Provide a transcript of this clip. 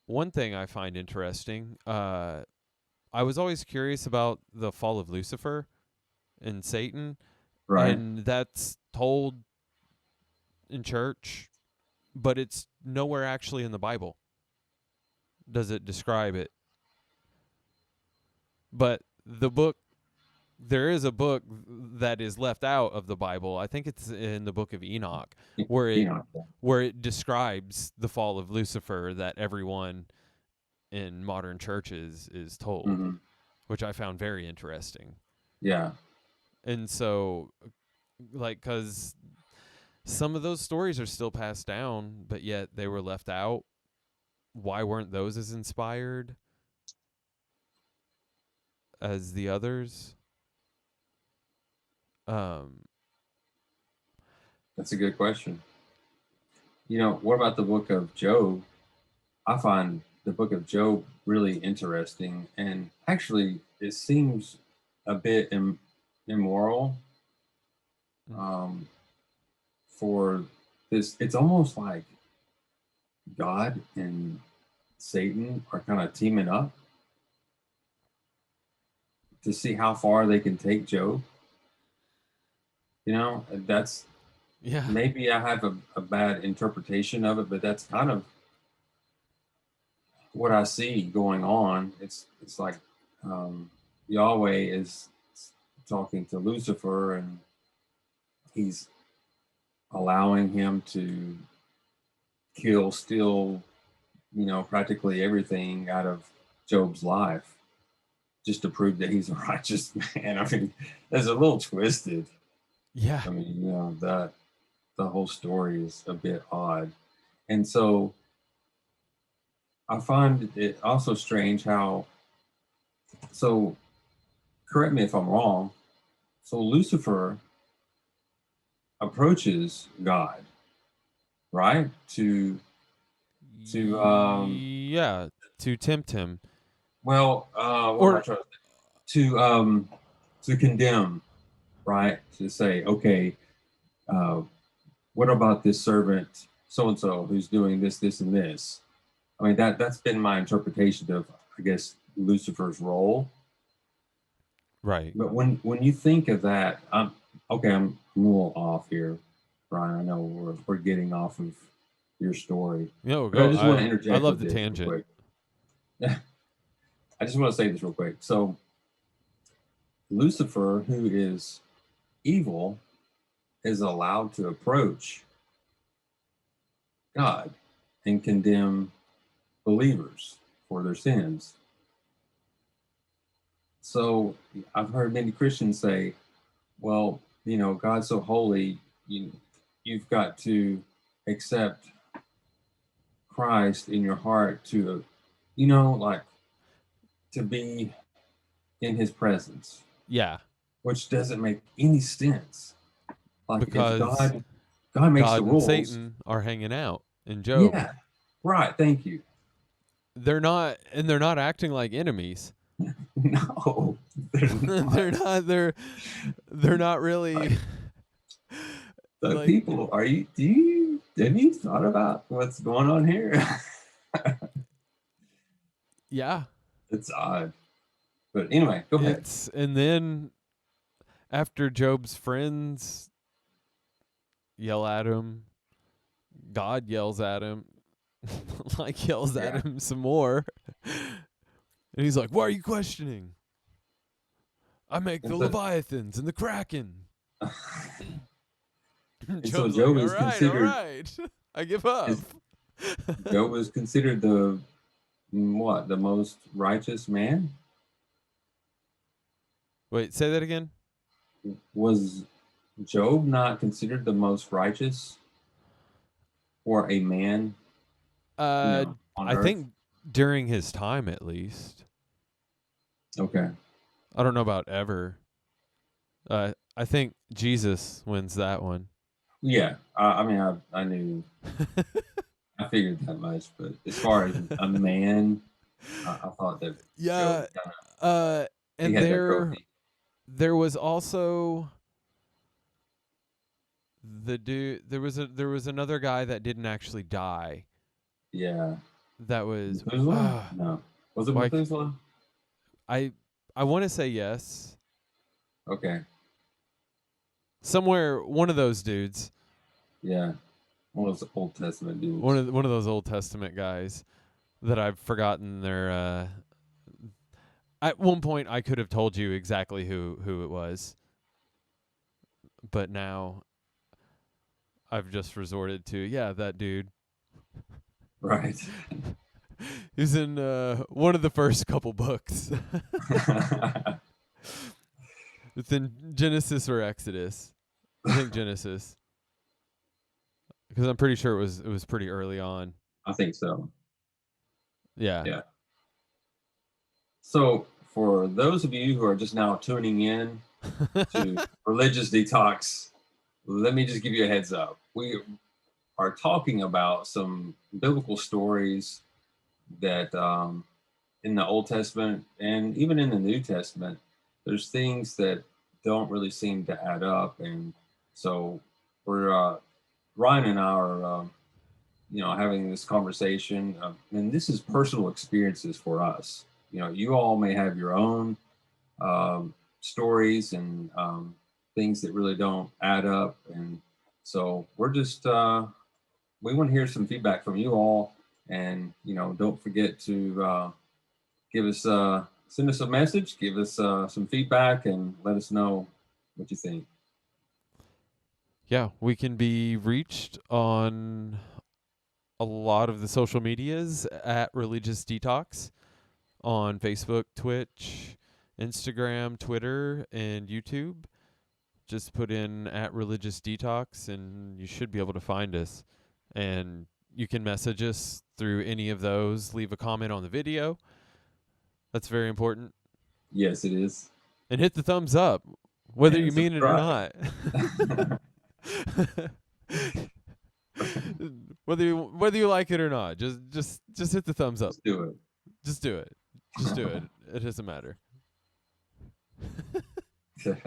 one thing I find interesting, I was always curious about the fall of Lucifer and Satan, Right. and that's told in church, but it's nowhere actually in the Bible does it describe it. But the book, there is a book that is left out of the Bible. I think it's in the book of Enoch, where You it know. where it describes the fall of Lucifer that everyone in modern churches is told, Hmm. which I found very interesting. Yeah. And so, like, because some of those stories are still passed down, but yet they were left out. Why weren't those as inspired as the others? Um, That's a good question. What about the book of Job? I find the book of Job really interesting, and actually, it seems a bit immoral um, for this. It's almost like God and Satan are kind of teaming up to see how far they can take Job. That's yeah, maybe I have a bad interpretation of it, but that's kind of what I see going on. It's like Yahweh is talking to Lucifer, and he's allowing him to kill, steal, practically everything out of Job's life, just to prove that he's a righteous man. I mean, that's a little twisted. yeah, I mean, that the whole story is a bit odd, and so I find it also strange how. So, correct me if I'm wrong. So Lucifer approaches God, right? To yeah, to tempt him, what am I or trying to say? To condemn, right? To say, okay, uh, what about this servant so and so who's doing this, this, and this? I mean, that's been my interpretation of, I guess, Lucifer's role. right? But when you think of that, I'm a little off here, Brian. I know we're getting off of your story, No, but I go. just want to I interject love with the this real tangent. quick. I just want to say this real quick. So Lucifer, who is evil, is allowed to approach God and condemn believers for their sins. So I've heard many Christians say, well, God's so holy, you've got to accept Christ in your heart to, like to be in his presence, Yeah, which doesn't make any sense. Like if because God makes the God and rules, Satan are hanging out in Job. yeah, right, thank you. They're not acting like enemies. No, they're they're not. not. They're not really Like the like. people, have you thought about what's going on here? Yeah, It's odd. But anyway, go ahead. it's and then after Job's friends yell at him, God yells at him, like yells at Yeah. him some more, and he's like, "Why are you questioning? I make And the so Leviathans and the Kraken." and so Job's like, Job "All is right, all considered right, I give up." is Job is considered the what, the most righteous man? Wait, say that again. Was Job not considered the most righteous for a man, Uh, on I earth? think during his time, at least. Okay. I don't know about ever. I think Jesus wins that one. Yeah. I mean, I knew, I figured that much, but as far as a man, I thought that Job Yeah. kind of, Uh, he and had that there trophy. there was also the dude. There was another guy that didn't actually die. Yeah. that was Methuselah? No. Was it like Methuselah? I I want to say yes. Okay. Somewhere one of those dudes, Yeah. One of those Old Testament one dudes. of one of those Old Testament guys that I've forgotten their at one point I could have told you exactly who it was, but now I've just resorted to yeah, that dude. Right. He's in one of the first couple books. It's in Genesis or Exodus. I think Genesis, because I'm pretty sure it was pretty early on. I think so. Yeah. Yeah. So, for those of you who are just now tuning in to Religious Detox, let me just give you a heads up. We are talking about some biblical stories that in the Old Testament and even in the New Testament, there's things that don't really seem to add up. And so, we're Ryan and I are having this conversation, and this is personal experiences for us. You all may have your own stories and things that really don't add up, and so we're just we want to hear some feedback from you all, and don't forget to give us send us a message, give us some feedback, and let us know what you think. Yeah, we can be reached on a lot of the social medias at Religious Detox on Facebook, Twitch, Instagram, Twitter, and YouTube. Just put in at Religious Detox and you should be able to find us. And you can message us through any of those, leave a comment on the video. That's very important. Yes, it is. And hit the thumbs up, whether And you mean it or subscribe. not. whether you like it or not, just hit the thumbs up. Let's do Just do it. Just do it. It doesn't matter. it.